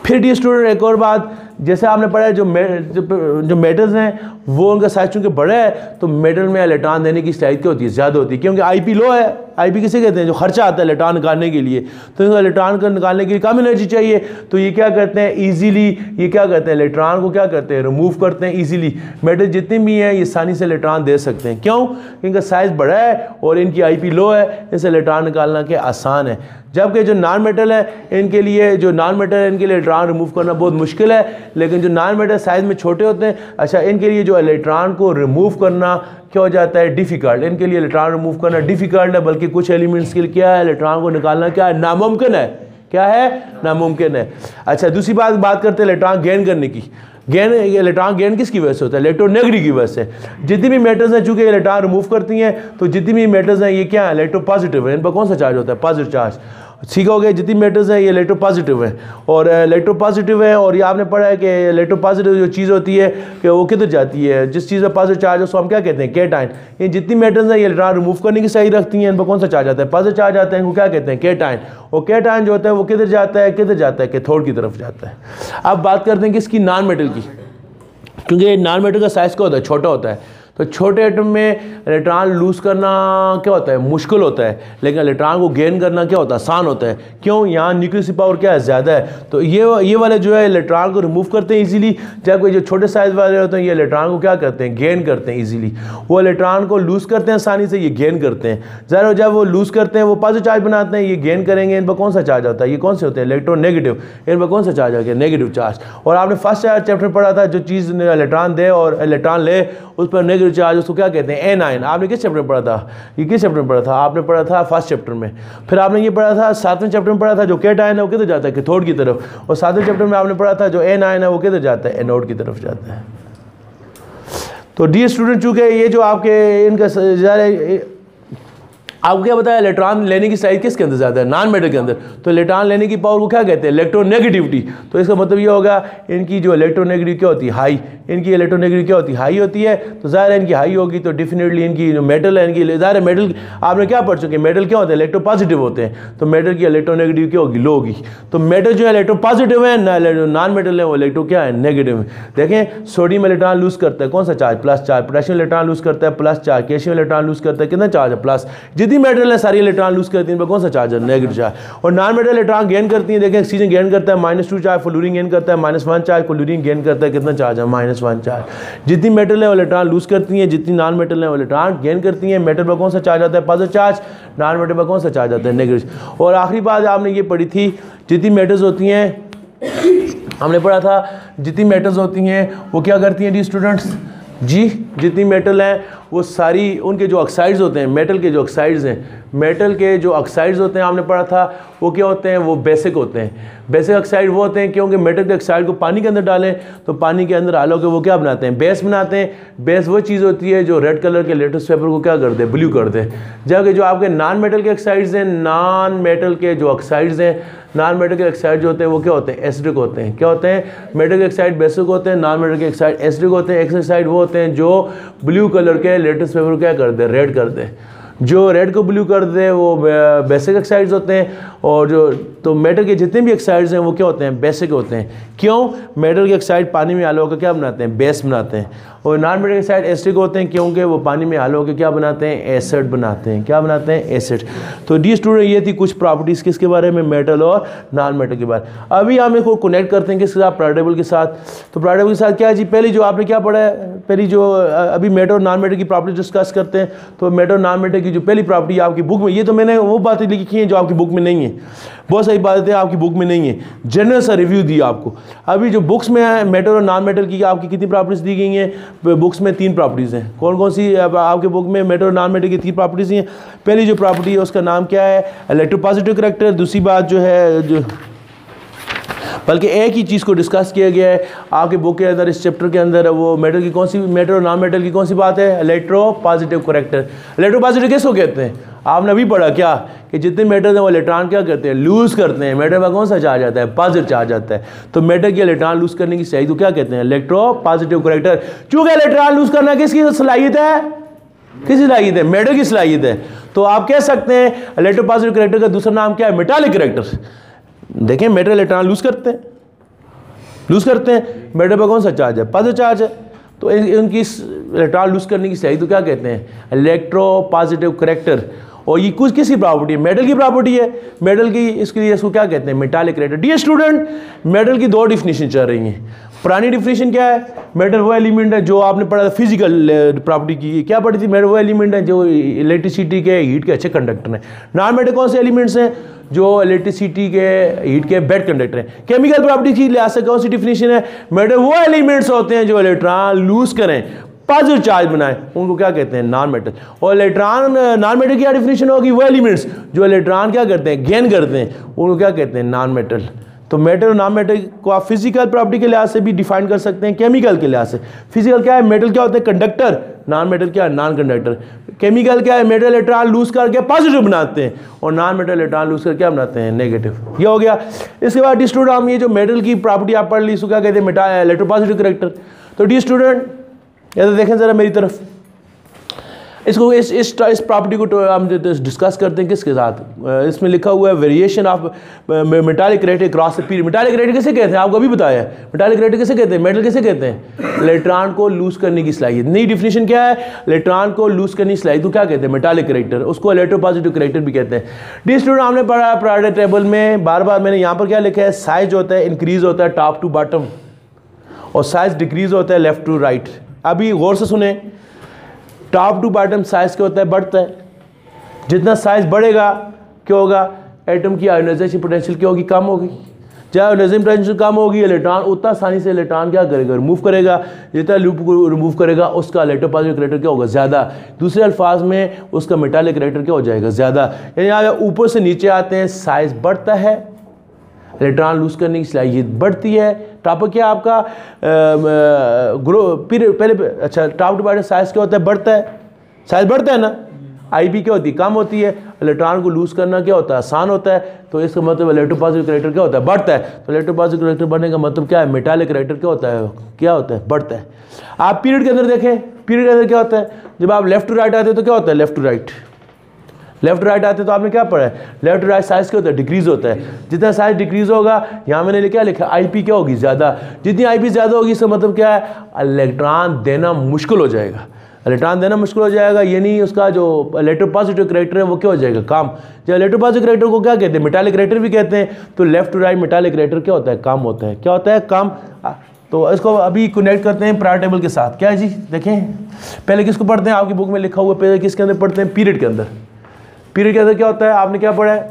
फिर डी स्टूडेंट एक और बात, जैसे आपने पढ़ा है जो मेटल्स हैं वो उनका साइज चूँकि बड़ा है तो मेटल में इलेक्ट्रॉन देने की स्ट्रेंथ क्या होती है, ज़्यादा होती है। क्योंकि आईपी लो है, आईपी किसे कहते हैं, जो खर्चा आता है इलेक्ट्रॉन निकालने के लिए। तो इनको इलेक्ट्रॉन को निकालने के लिए कम एनर्जी चाहिए, तो ये क्या करते हैं ईजीली, ये क्या करते हैं इलेक्ट्रॉन को क्या करते हैं, रिमूव करते हैं ईजीली। मेटल जितने भी हैं ये आसानी से इलेक्ट्रॉन दे सकते हैं। क्यों, इनका साइज़ बड़ा है और इनकी आईपी लो है, इनसे इलेक्ट्रॉन निकालना क्या आसान है। जबकि जो नॉन मेटल है इनके लिए इलेक्ट्रॉन रिमूव करना बहुत मुश्किल है। लेकिन जो नॉन मेटल साइज़ में छोटे होते हैं, अच्छा इनके लिए जो इलेक्ट्रॉन को रिमूव करना क्या हो जाता है, डिफ़िकल्ट। इनके लिए इलेक्ट्रॉन रिमूव करना डिफ़िकल्ट है, बल्कि कुछ एलिमेंट्स के लिए क्या है, इलेक्ट्रॉन को निकालना क्या है, नामुमकिन है। क्या है, नामुमकिन है। अच्छा दूसरी बात करते हैं इलेक्ट्रॉन गेन करने की। इलेक्ट्रॉन गेन किसकी वजह से होता है, इलेक्ट्रोनेगेटिव की वजह से। जितनी भी मेटल्स हैं चूंकि इलेक्ट्रॉन रिमूव करती हैं, तो जितनी भी मेटल्स हैं ये क्या है, इलेक्ट्रोपॉजिटिव है। इन पर कौन सा चार्ज होता है, पॉजिटिव चार्ज। ठीक हो गया, जितनी मेटल्स हैं ये इलेक्ट्रोपॉजिटिव है। और इलेक्ट्रोपॉजिटिव है, और ये आपने पढ़ा है कि इलेक्ट्रोपॉजिटिव जो चीज़ होती है कि वो किधर जाती है, जिस चीज़ में पॉजिटिव चार्ज है उसको हम क्या कहते हैं, केटाइन। ये जितनी मेटल्स हैं ये इलेक्ट्रॉन रिमूव करने की सही रखती हैं, इन पर कौन सा चार्ज आता है, पॉजिटिव चार्ज आता है, इनको क्या कहते हैं, केटाइन। और केटाइन जो होता है वो किधर जाता है, कैथोड की तरफ जाता है। अब बात करते हैं किसकी, नॉन मेटल की। क्योंकि नॉन मेटल का साइज़ क्या होता है, छोटा होता है। तो छोटे एटम में इलेक्ट्रॉन लूज करना क्या होता है, मुश्किल होता है, लेकिन इलेक्ट्रॉन को गेन करना क्या होता है, आसान होता है। क्यों? यहाँ न्यूक्लियस की पावर क्या है, ज़्यादा है। तो ये वाले जो है इलेक्ट्रॉन को रिमूव करते हैं इजीली, जबकि जो छोटे साइज वाले होते हैं ये इलेक्ट्रॉन को क्या करते हैं, गेन करते हैं इजीली। वो इलेक्ट्रॉन को लूज करते हैं आसानी से, ये गेन करते हैं। ज़रा जब वो लूज करते हैं वो पॉजिटिव चार्ज बनाते हैं, ये गेन करेंगे, इन पर कौन सा चार्ज होता है, ये कौन से होते हैं, इलेक्ट्रोनेगेटिव, इन पर कौन सा चार्ज आ गया, नेगेटिव चार्ज। और आपने फर्स्ट चैप्टर में पढ़ा था, जो चीज़ इलेक्ट्रॉन दे और इलेक्ट्रॉन ले उस पर नेगेटिव चार्ज, उसको क्या कहते हैं, एनायन। आपने किस चैप्टर में पढ़ा था, ये किस चैप्टर में पढ़ा था, आपने पढ़ा था फर्स्ट चैप्टर में। फिर आपने ये पढ़ा था 7वें चैप्टर में पढ़ा था, जो कैटायन है वो किधर जाता है, कैथोड की तरफ। और 7वें चैप्टर में आपने पढ़ा था जो एनायन है वो किधर जाता है, एनोड की तरफ जाता है। तो डियर स्टूडेंट, चूंकि ये जो आपके इनका आपको क्या बताया, इलेक्ट्रॉन लेने की साइज किसके अंदर ज़्यादा है, नॉन मेटल के अंदर। तो इलेक्ट्रॉन लेने की पावर को क्या कहते हैं, इलेक्ट्रोनेगेटिविटी। तो इसका मतलब ये होगा इनकी जो इलेक्ट्रोनेगेटिव क्या होती है, हाई। इनकी इलेक्ट्रोनेगेटिव क्या होती है, हाई होती है। तो ज़ाहिर है इनकी हाई होगी, तो डेफिनेटली इनकी जो मेटल है, इनकी ज़ाहिर है मेटल आपने क्या पढ़ चुके हैं, मेटल क्या होते हैं, इलेक्ट्रो पॉजिटिव होते हैं। तो मेटल की इलेक्ट्रोनेगेटिव क्या होगी, लो होगी। तो मेटल जो है इलेक्ट्रो पॉजिटिव है, नॉन मेटल है वो इलेक्ट्रो क्या है, नेगेटिव है। देखें सोडियम इलेक्ट्रॉन लूज करता है कौन सा charge, plus charge. Potassium electron lose करता है plus charge. Calcium electron lose करता है कितना चार्ज है, प्लस। जितनी मेटल है सारी इलेक्ट्रॉन लूज करती है, इन पर कौन सा चार्ज है, नेगेटिव चार्ज। और नॉन मेटल इलेक्ट्रॉन गेन करती है, देखें ऑक्सीजन गेन करता है -2 चार्ज, फ्लोरीन गेन करता है -1 चार्ज, क्लोरीन गेन करता है कितना चार्ज है, -1 चार्ज। जितनी मेटल है वो इलेक्ट्रॉन लूज करती हैं, जितनी नॉन मेटल है वो इलेक्ट्रॉन गेन करती हैं। मेटल पर कौन सा चार्ज आता है, पॉजिटिव चार्ज। नॉन मेटल पर कौन सा चार्ज आता है, नेगेटिव। और आखिरी बात आपने ये पढ़ी थी, जितनी मेटल्स होती हैं, हमने पढ़ा था जितनी मेटल्स होती हैं वो क्या करती हैं डी स्टूडेंट्स जी, जितनी मेटल हैं वो सारी उनके जो ऑक्साइड्स होते हैं, मेटल के जो ऑक्साइड्स हैं, मेटल के जो ऑक्साइड्स होते हैं, आपने पढ़ा था वो क्या होते हैं, वो बेसिक होते हैं। बेसिक ऑक्साइड वो होते हैं क्योंकि मेटल के ऑक्साइड को पानी के अंदर डालें तो पानी के अंदर आलो के वो क्या बनाते हैं, बेस बनाते हैं। बेस वो चीज़ होती है जो रेड कलर के लेटेस्ट पेपर को क्या कर दे, ब्लू कर दे। जबकि जो आपके नॉन मेटल के ऑक्साइड्स हैं, नॉन मेटल के जो ऑक्साइड्स हैं, नॉन मेटल के ऑक्साइड जो होते हैं वो क्या होते हैं, एसिडिक होते हैं। क्या होते हैं, मेटल के ऑक्साइड बेसिक होते हैं, नॉन मेटल के ऑक्साइड एसिडिक होते हैं। एक्साइड वो होते हैं जो ब्लू कलर के लेटेस्ट पेपर को क्या कर दे, रेड कर दे। जो रेड को ब्लू कर दे वो बेसिक ऑक्साइड्स होते हैं। और जो तो मेटल के जितने भी ऑक्साइड्स हैं वो क्या होते हैं, बेसिक होते हैं। क्यों, मेटल के ऑक्साइड पानी में आलो होकर क्या बनाते हैं, बेस बनाते हैं। और नॉन मेटल के ऑक्साइड एसिडिक होते हैं क्योंकि वो पानी में आलो होकर क्या बनाते हैं, एसिड बनाते हैं। क्या बनाते हैं, एसिड। तो डी स्टूडेंट ये थी कुछ प्रॉपर्टीज़ किसके बारे में, मेटल और नॉन मेटल के बारे में। अभी हम इसको कनेक्ट करते हैं किसके साथ, पेरियोडिक के साथ। तो पेरियोडिक के साथ क्या है जी, पहली जो आपने क्या पढ़ा है, पहली जो अभी मेटल और नॉन मेटल की प्रॉपर्टी डिस्कस करते हैं। तो मेटल और नॉन मेटल की जो पहली प्रॉपर्टी आपकी बुक में, ये तो मैंने वो बातें लिखी हैं जो आपकी बुक में नहीं है, बहुत सारी बातें आपकी बुक में नहीं है, जनरल सा रिव्यू दिया आपको। अभी जो बुक्स में है मेटल और नॉन मेटल की आपकी कितनी प्रॉपर्टीज़ दी गई हैं, बुक्स में 3 प्रॉपर्टीज़ हैं। कौन कौन सी आपके बुक में मेटल और नॉन मेटल की 3 प्रॉपर्टीज़ हैं। पहली जो प्रॉपर्टी है उसका नाम क्या है, इलेक्ट्रोपॉजिटिव करैक्टर। दूसरी बात जो है, जो बल्कि एक ही चीज़ को डिस्कस किया गया है आपके बुक के अंदर, इस चैप्टर के अंदर, वो मेटल की कौन सी, मेटल और नॉन मेटल की कौन सी बात है, इलेक्ट्रोपॉजिटिव करैक्टर। इलेक्ट्रोपॉजिटिव किसको कहते हैं, आपने अभी पढ़ा क्या, कि जितने मेटल हैं वो इलेक्ट्रॉन क्या करते हैं, लूज करते हैं। मेटल में कौन सा चार्ज आता है, पॉजिटिव चार्ज आता है। तो मेटल की इलेक्ट्रॉन लूज करने की सही तो क्या कहते हैं, इलेक्ट्रोपॉजिटिव करैक्टर। चूंकि इलेक्ट्रॉन लूज करना किसकी सलाहियत है, किसकी सलाहियत है, मेटल की सलाहियत है। तो आप कह सकते हैं इलेक्ट्रोपॉजिटिव करैक्टर का दूसरा नाम क्या है, मेटालिक करैक्टर। देखें मेटल इलेक्ट्रॉन लूज करते हैं, मेटल पर कौन सा चार्ज है, पॉजिटिव चार्ज है। तो इनकी इलेक्ट्रॉन लूज करने की सही तो क्या कहते हैं, इलेक्ट्रोपॉजिटिव करैक्टर। और ये कुछ किसी प्रॉपर्टी है, मेटल की प्रॉपर्टी है, मेटल की, इसके लिए इसको क्या कहते हैं, metallic character. Dear student, metal की 2 डिफिनीशन चल रही हैं। पुरानी डिफिनीशन क्या है, मेटल वो एलिमेंट है जो आपने पढ़ा था फिजिकल प्रॉपर्टी की, क्या पढ़ी थी, मेटल वो एलिमेंट है जो इलेक्ट्रिसिटी के, हीट के अच्छे कंडक्टर हैं। नॉन मेटल कौन से एलिमेंट्स हैं, जो इलेक्ट्रिसिटी के, हीट के बैड कंडक्टर हैं। केमिकल प्रॉपर्टी की लिहाज से कौन सी डिफिनीशन है, मेटल वो एलिमेंट्स होते हैं जो इलेक्ट्रॉन लूज करें, पॉजिटिव चार्ज बनाए, उनको क्या कहते हैं, नॉन मेटल। और इलेक्ट्रॉन नॉन मेटल की क्या डिफिनीशन होगी, वो एलिमेंट्स जो इलेक्ट्रॉन क्या करते हैं, गेन करते हैं, उनको क्या कहते हैं, नॉन मेटल। तो मेटल और नॉन मेटल को आप फिजिकल प्रॉपर्टी के लिहाज से भी डिफाइन कर सकते हैं, केमिकल के लिहाज से। फिजिकल क्या है, मेटल क्या होते हैं, कंडक्टर, नॉन मेटल क्या है, नॉन कंडक्टर। केमिकल क्या है, मेटल इलेक्ट्रॉन लूज करके पॉजिटिव बनाते हैं और नॉन मेटल इलेक्ट्रॉन लूज करके क्या बनाते हैं, नेगेटिव। ये हो गया। इसके बाद डी स्टूडेंट हम ये जो मेटल की प्रॉपर्टी आप पढ़ ली, इसको क्या कहते हैं, इलेक्ट्रोपॉजिटिव करैक्टर। तो डी स्टूडेंट ये तो देखें ज़रा मेरी तरफ, इसको इस प्रॉपर्टी को हम डिस्कस करते हैं किसके साथ, इसमें लिखा हुआ है variation of metallic rate cross the period. Metallic rate किसे कहते हैं, आपको अभी बताया है। मेटालिक रेट किसे कहते हैं, मेटल किसे कहते हैं, इलेक्ट्रॉन को लूज करने की सलाहियत। नई डिफिनेशन क्या है, इलेक्ट्रॉन को लूज करने की सलाहियत, तो क्या कहते हैं, मेटालिक करेक्टर, उसको इलेक्ट्रोपॉजिटिव करेक्टर भी कहते हैं। डी स्टूडेंट, हमने पढ़ा पीरियोडिक टेबल में बार बार, मैंने यहाँ पर क्या लिखा है, साइज होता है इंक्रीज होता है टॉप टू बॉटम, और साइज डिक्रीज होता है लेफ्ट टू राइट। अभी गौर से सुने, टॉप टू बॉटम साइज क्या होता है, बढ़ता है। जितना साइज बढ़ेगा क्या होगा, एटम की आयोनाइजेशन पोटेंशियल क्या होगी, कम होगी। जब आयोनाइजेशन पोटेंशियल कम होगी, इलेक्ट्रॉन उतना आसानी से इलेक्ट्रॉन क्या करेगा, रिमूव करेगा। जितना लूप को रिमूव करेगा उसका इलेक्ट्रोपॉजिटिव करेक्टर क्या होगा, ज़्यादा। दूसरे अल्फाज में उसका मेटालिक करेक्टर क्या हो जाएगा, ज़्यादा। यानी आप ऊपर से नीचे आते हैं, साइज बढ़ता है, इलेक्ट्रॉन लूज करने की सलाहियत बढ़ती है। टॉपिक क्या आपका ग्रो पीरियड, पहले अच्छा टॉप टू बॉटम साइज क्या होता है, बढ़ता है, साइज बढ़ता है ना। आईपी क्या होती है, कम होती है। इलेक्ट्रॉन को लूज करना क्या होता है, आसान होता है। तो इसका मतलब इलेक्ट्रोपॉजिटिव करेक्टर क्या होता है, बढ़ता है। तो इलेक्ट्रोपॉजिटिव करेक्टर बढ़ने का मतलब क्या है, मेटालिक करेक्टर क्या होता है, बढ़ता है। आप पीरियड के अंदर देखें, पीरियड के अंदर क्या होता है, जब आप लेफ्ट टू राइट आते हैं तो क्या होता है, left to right, left to right आते तो आपने क्या पढ़ा है, लेफ्ट टू राइट साइज क्या होता है, डिक्रीज होता है। जितना साइज डिक्रीज होगा, यहाँ मैंने क्या लिखा, आईपी क्या होगी, ज़्यादा। जितनी आईपी ज़्यादा होगी इसका मतलब क्या है, इलेक्ट्रॉन देना मुश्किल हो जाएगा। इलेक्ट्रॉन देना मुश्किल हो जाएगा, यानी उसका जो इलेक्ट्रोपॉजिटिव करेक्टर है वो क्या हो जाएगा, कम। जब इलेक्ट्रोपॉजिटिव करेक्टर को क्या कहते हैं, मेटालिक करेक्टर भी कहते हैं। तो left to right metallic character क्या होता है, कम होता है। क्या होता है, कम। तो इसको अभी कनेक्ट करते हैं पीरियोडिक टेबल के साथ। क्या है जी, देखें पहले किसको पढ़ते हैं, आपकी बुक में लिखा हुआ पहले किसके अंदर पढ़ते हैं, पीरियड के अंदर। पीरियड के अंदर क्या होता है, आपने क्या पढ़ा है,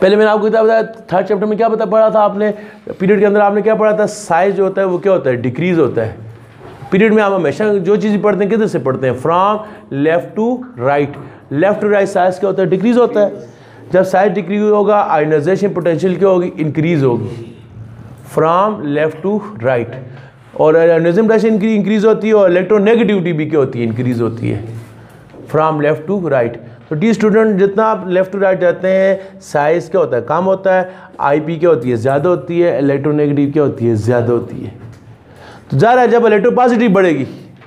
पहले मैंने आपको बताया, थर्ड चैप्टर में क्या पढ़ा था आपने, पीरियड के अंदर आपने क्या पढ़ा था, साइज जो होता है वो क्या होता है, डिक्रीज होता है। पीरियड में आप हमेशा जो चीज़ पढ़ते हैं किधर से पढ़ते हैं, from left to right. Left to right size क्या होता है, डिक्रीज होता है। जब साइज डिक्रीज होगा, आयोनाइजेशन पोटेंशियल क्या होगी, इंक्रीज होगी, फ्रॉम लेफ्ट टू राइट। और आयोनाइजेशन पोटेंशियल इंक्रीज होती है, और इलेक्ट्रोनेगेटिविटी भी क्या होती है, इंक्रीज होती है, फ्रॉम लेफ्ट टू राइट। तो डी स्टूडेंट, जितना आप लेफ्ट टू राइट जाते हैं, साइज क्या होता है, कम होता है। आईपी क्या होती है, ज़्यादा होती है। इलेक्ट्रोनेगेटिव क्या होती है, ज़्यादा होती है। तो ज़ाहिर है जब इलेक्ट्रोपॉजिटिव बढ़ेगी,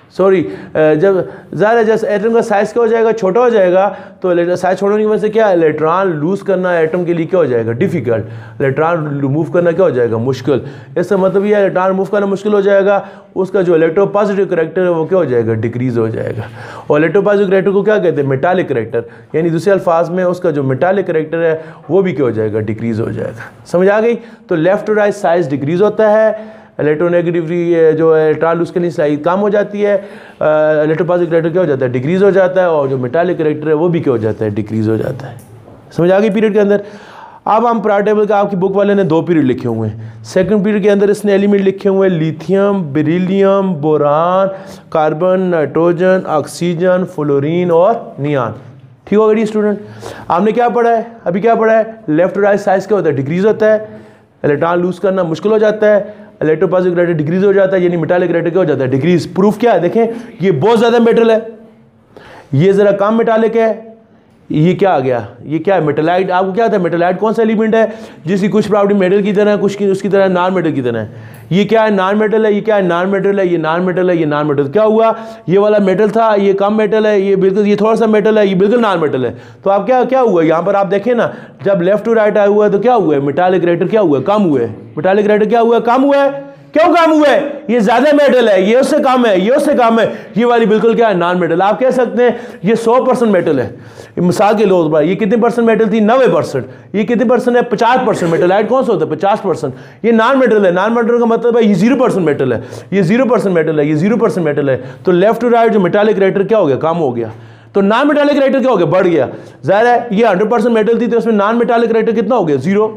जब ज़ाहिर है जैसे एटम का साइज क्या हो जाएगा, छोटा हो जाएगा, तो साइज छोड़ने की वजह से क्या, इलेक्ट्रॉन लूज करना एटम के लिए क्या हो जाएगा, डिफिकल्ट। इलेक्ट्रॉन रिमूव करना क्या हो जाएगा, मुश्किल। इसका मतलब यह इलेक्ट्रॉन रिमूव करना मुश्किल हो जाएगा, उसका जो इलेक्ट्रोपॉजिटिव करेक्टर है वो क्या हो जाएगा, डिक्रीज हो जाएगा। और इलेक्ट्रोपॉजिटिव करेक्टर को क्या कहते हैं, मेटालिक करेक्टर। यानी दूसरे अल्फाज में उसका जो मेटालिक करेक्टर है वो भी क्या हो जाएगा, डिक्रीज हो जाएगा। समझ आ गई। तो left to right size decrease होता है, इलेक्ट्रोनेगेटिविटी जो है इलेक्ट्रॉन लूज करने की सलाहियत कम हो जाती है, इलेक्ट्रोपॉजिटिव करेक्टर क्या हो जाता है, डिक्रीज हो जाता है, और जो मेटालिक करेक्टर है वो भी क्या हो जाता है, डिक्रीज हो जाता है। समझ आ गई पीरियड के अंदर। अब हम पीरियोडिक टेबल का, आपकी बुक वाले ने 2 पीरियड लिखे हुए हैं। सेकंड पीरियड के अंदर इसने एलिमेंट लिखे हुए हैं, lithium, beryllium, boron, carbon, nitrogen, oxygen, fluorine और नियान। ठीक होगा डी स्टूडेंट। आपने क्या पढ़ा है, अभी क्या पढ़ा है, लेफ्ट टू राइट साइज क्या होता है, डिक्रीज होता है, इलेक्ट्रॉन लूज करना मुश्किल हो जाता है, इलेक्ट्रोपॉजिटिव करेक्टर डिक्रीज हो जाता है, यानी मेटालिक करेक्टर क्या हो जाता है, डिक्रीज। प्रूफ क्या है, देखें ये बहुत ज़्यादा मेटल है, ये ज़रा कम मेटालिक है, ये क्या आ गया, ये क्या है, मेटालाइट। आपको क्या था, मेटालाइट कौन सा एलिमेंट है जिसकी कुछ प्रॉपर्टी मेटल की तरह है, कुछ की उसकी तरह नॉन मेटल की तरह है। ये क्या है, नॉन मेटल है, ये क्या है, नॉन मेटल है, ये नॉन मेटल है, ये नॉन मेटल। क्या हुआ, ये वाला मेटल था, ये कम मेटल है, ये बिल्कुल, ये थोड़ा सा मेटल है, ये बिल्कुल नॉन मेटल है। तो आप क्या हुआ यहाँ पर, आप देखें ना, जब लेफ्ट टू राइट आया हुआ है तो क्या हुआ है, मेटालिक करेक्टर क्या हुआ है, कम हुआ है। मेटालिक करेक्टर क्या हुआ है, कम हुआ है। क्यों कम हुआ है, ये ज्यादा मेटल है, ये उससे कम है, ये उससे कम है, ये वाली बिल्कुल क्या है, नॉन मेटल। आप कह सकते हैं ये 100% मेटल है। मिसाल के लोग ये कितने परसेंट मेटल थी, 90%। ये कितने परसेंट है, 50%। मेटलाइट कौन सा होता है, 50%। ये नॉन मेटल है। नॉन मेटल का मतलब है ये 0% मेटल है, ये 0% मेटल है, ये 0% मेटल है। तो लेफ्ट टू राइट जो मेटालिक करेक्टर क्या हो गया, कम हो गया। तो नॉन मेटालिक करेक्टर क्या हो गया, बढ़ गया। जाहिर है ये 100% मेटल थी तो इसमें नॉन मेटालिक करेक्टर कितना हो गया, 0।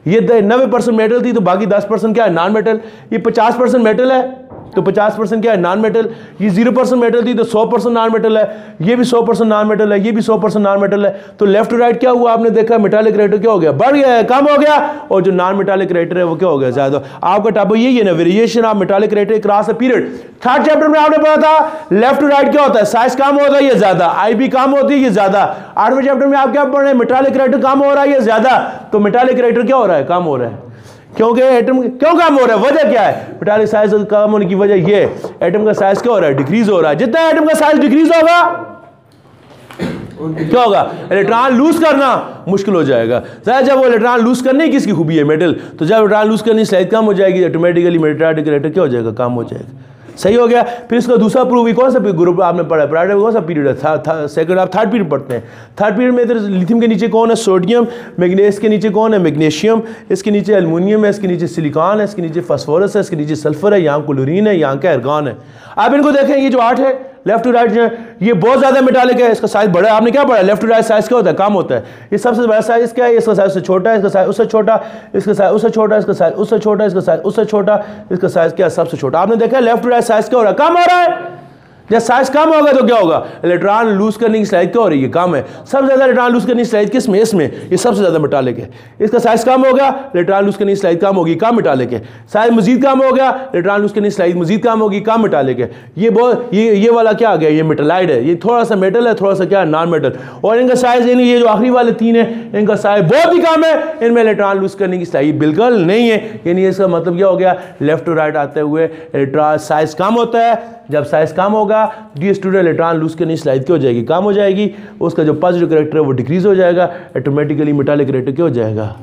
ये 90% मेटल थी तो बाकी 10% क्या है, नॉन मेटल। ये 50% मेटल है तो 50% क्या है, नॉन मेटल। ये 0% मेटल थी तो 100% नॉन मेटल है। ये भी 100% नॉन मेटल है, ये भी 100% नॉन मेटल है। तो लेफ्ट टू राइट क्या हुआ, आपने देखा मेटालिक करेक्टर क्या हो गया, बढ़ गया है, कम हो गया। और जो नॉन मेटालिक करेक्टर है वो क्या हो गया, ज्यादा। आपका टॉपिक यही है ना, variation of metallic character cross a period. Third chapter में आपने पढ़ा था लेफ्ट टू राइट क्या होता है, साइज कम होता है, ये ज्यादा। आईबी कम होती है, ये ज्यादा। 8वें चैप्टर में आप क्या पढ़ रहे हैं, मेटालिक करेक्टर कम हो रहा है, ये ज्यादा। तो मेटालिक करेक्टर क्या हो रहा है, कम हो रहा है। क्योंकि एटम क्यों कम हो रहा है, वजह क्या है? मेटालिक साइज कम होने की वजह ये, एटम का साइज क्या हो रहा है? डिक्रीज हो रहा है। जितना एटम का साइज डिक्रीज होगा क्या होगा? इलेक्ट्रॉन लूज करना मुश्किल हो जाएगा। जब वो इलेक्ट्रॉन लूज करने की किसकी खूबी है? मेटल। तो जब इलेक्ट्रॉन लूज करने की स्लाइड कम हो जाएगी, ऑटोमेटिकली मेटालिक करेक्टर क्या हो जाएगा? कम हो जाएगा। सही हो गया। फिर इसका दूसरा प्रूफ, कौन सा ग्रुप आपने पढ़ा है? कौन सा पीरियड है? सेकंड आप थर्ड पीरियड पढ़ते हैं। थर्ड पीरियड में इधर लिथियम के नीचे कौन है? सोडियम। मैग्नीशियम के नीचे कौन है? मैग्नीशियम। इसके नीचे एल्युमिनियम है, इसके नीचे सिलिकॉन है, इसके नीचे फास्फोरस है, इसके नीचे सल्फर है, यहाँ क्लोरीन है, यहाँ का आर्गन है। आप इनको देखें, ये जो 8 है लेफ्ट टू राइट, ये बहुत ज्यादा मेटालिक है, इसका साइज बड़ा है। आपने क्या पढ़ा? लेफ्ट टू राइट साइज क्या होता है? कम होता है। ये सबसे बड़ा साइज क्या है? इसका साइज उससे छोटा है, इसका साइज उससे छोटा, इसका साइज उससे छोटा, इसका साइज उससे छोटा, इसका साइज उससे छोटा, इसका साइज क्या है? सबसे छोटा। आपने देखा लेफ्ट टू राइट साइज क्या हो रहा है? कम हो रहा है। जब साइज कम होगा तो क्या होगा? इलेक्ट्रॉन लूज करने की स्लाइड क्या हो रही है? कम है। सबसे ज्यादा इलेक्ट्रॉन लूज करने की स्लाइड किस में? इसमें। ये सबसे ज्यादा मेटालिक है। इसका साइज कम होगा, इलेक्ट्रॉन लूज करने की स्लाइड कम होगी, कम मेटालिक है। साइज मजीद कम होगा, इलेक्ट्रॉन लूज करने की स्लाइड मजीद कम होगी, कम मेटालिक है। ये वाला क्या आ गया? ये मेटलाइड है। ये थोड़ा सा मेटल है, थोड़ा सा क्या है? Non metal. और इनका साइज, यानी ये जो आखिरी वाले 3 है, इनका साइज बहुत ही कम है। इनमें इलेक्ट्रॉन लूज करने की स्लाइड बिल्कुल नहीं है। यानी इसका मतलब क्या हो गया? लेफ्ट टू राइट आते हुए इलेक्ट्रॉन साइज कम होता है। जब साइज कम होगा, डी स्टूडेंट इलेक्ट्रॉन लूज करने की स्लाइड क्या हो जाएगी? कम हो जाएगी। उसका जो पॉजिटिव करेक्टर है वो डिक्रीज हो जाएगा, ऑटोमेटिकली मेटालिक करेक्टर क्या हो जाएगा?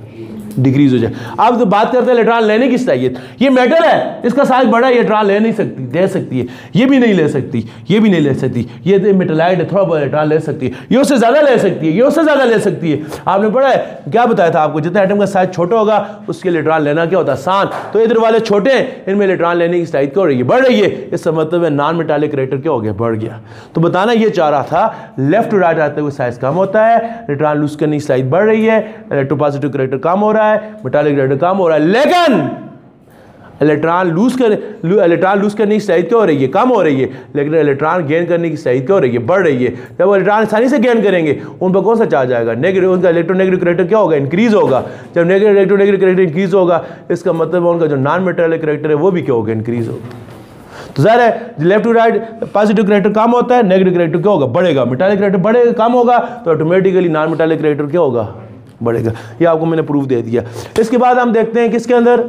डिक्रीज हो जाए। अब तो बात करते हैं इलेक्ट्रॉन लेने की सलाहियत। ये मेटल है, इसका साइज बड़ा है, ये इलेक्ट्रॉन ले नहीं सकती, दे सकती है। ये भी नहीं ले सकती, ये भी नहीं ले सकती। ये मेटलाइड है, थोड़ा बहुत इलेक्ट्रॉन ले सकती है। ये उससे ज्यादा ले सकती है, ये उससे ज्यादा ले सकती है। आपने पढ़ा है, क्या बताया था आपको? जितना एटम का साइज छोटा होगा उसके इलेक्ट्रॉन लेना क्या होता है? आसान। तो इधर वाले छोटे हैं, इनमें इलेक्ट्रॉन लेने की सलाहियत क्या हो रही है? बढ़ रही है। इसका मतलब है नॉन मेटालिक करेक्टर क्या हो गया? बढ़ गया। तो बताना ये चाह रहा था, लेफ्ट टू राइट आते हुए साइज कम होता है, इलेक्ट्रॉन लूज करने की सलाहियत बढ़ रही है, इलेक्ट्रोपॉजिटिव करेक्टर कम हो रहा है, मेटालिक काम हो रहा है। लेकिन इलेक्ट्रॉन लूज करने की स्लाइड क्या हो रही है? कम हो रही है। लेकिन इलेक्ट्रॉन गेन करने की स्लाइड क्या हो रही है? बढ़ रही है। जब वो इलेक्ट्रॉन आसानी से गेन करेंगे, उन पर कौन सा चार्ज आएगा? नेगेटिव। उनका इलेक्ट्रोनेगेटिव करेक्टर क्या होगा? इंक्रीज होगा। जब नेगेटिव इलेक्ट्रोनेगेटिव करेक्टर इंक्रीज होगा, इसका मतलब उनका जो नॉन मेटालिक करेक्टर है वो भी क्या होगा? इंक्रीज होगा। तो ज़ाहिर है left to right positive character कम होता है, नेगेटिव करेक्टर क्या होगा? बढ़ेगा। मेटालिक करेक्टर बढ़ेगा, कम होगा, तो ऑटोमेटिकली नॉन मेटालिक करेक्टर क्या होगा? बढ़ेगा। ये आपको मैंने प्रूफ दे दिया। इसके बाद हम देखते हैं किसके अंदर,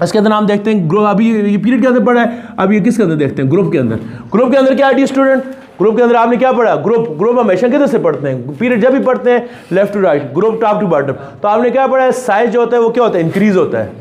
इसके अंदर हम देखते हैं ग्रुप। अभी ये पीरियड के अंदर पढ़ा है, अब ये किसके अंदर देखते हैं? ग्रुप के अंदर। ग्रुप के अंदर क्या है स्टूडेंट? ग्रुप के अंदर आपने क्या पढ़ा? ग्रुप हमेशा किधर से पढ़ते हैं? पीरियड जब भी पढ़ते हैं left to right, group top to bottom. तो आपने क्या पढ़ा है? साइज जो होता है वो क्या होता है? इंक्रीज होता है।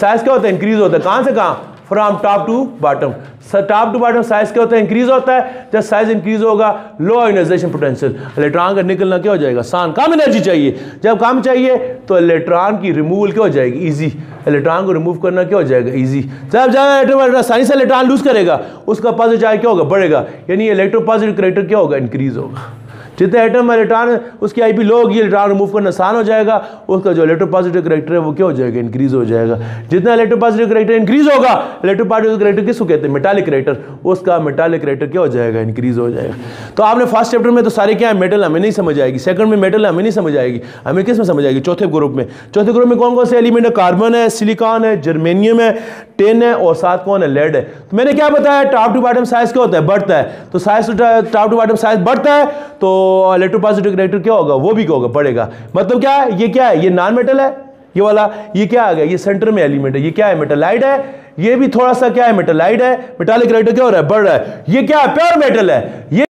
साइज क्या होता है? इंक्रीज होता है। कहां से कहां? From top to bottom. Top to bottom size क्या होता है? इंक्रीज होता है। जब साइज इंक्रीज होगा, लो आयोनाइजेशन पोटेंशियल, इलेक्ट्रॉन का निकलना क्या हो जाएगा? आसान। कम एनर्जी चाहिए। जब कम चाहिए तो इलेक्ट्रॉन की रिमूवल क्या हो जाएगी? इजी। इलेक्ट्रॉन को रिमूव करना क्या हो जाएगा? इजी। जब आसानी से इलेक्ट्रॉन लूज करेगा, उसका पॉजिटिव चार्ज क्या होगा? बढ़ेगा। यानी इलेक्ट्रोपॉजिटिव करेक्टर क्या होगा? इंक्रीज होगा। जितने एटम इलेक्ट्रॉन उसकी आईपी लो होगी, इलेक्ट्रॉन रिमूव करना आसान हो जाएगा, उसका जो इलेक्ट्रोपॉजिटिव करेक्टर है वो क्या हो जाएगा? इंक्रीज हो जाएगा। जितना इलेक्ट्रोपॉजिटिव करेक्टर इंक्रीज होगा, इलेक्ट्रोपॉजिटिव करेक्टर किसको कहते हैं? Metallic character. उसका मेटालिक करेक्टर क्या हो जाएगा? इंक्रीज हो जाएगा। तो आपने फर्स्ट चैप्टर में तो सारे क्या है? मेटल हमें नहीं समझ आएगी। सेकंड में मेटल हमें नहीं समझ आएगी। हमें किस में समझ आएगी? चौथे ग्रुप में। चौथे ग्रुप में कौन कौन से एलिमेंट है? कार्बन है, सिलिकॉन है, जर्मेनियम है, टिन है और साथ कौन है? लेड है। तो मैंने क्या बताया? टॉप टू बॉटम साइज क्या होता है? बढ़ता है। तो size top to bottom size बढ़ता है तो इलेक्ट्रोपॉजिटिव करेक्टर क्या होगा? वो भी क्या होगा? बढ़ेगा। मतलब क्या है? ये क्या है? ये नॉन मेटल है, ये वाला। ये क्या आ गया? ये सेंटर में एलिमेंट है। ये क्या है? मेटालाइड है। ये भी थोड़ा सा क्या है? मेटालाइड है। मेटालिक करेक्टर क्या हो रहा है? बढ़ रहा है। ये क्या है? प्योर मेटल है। ये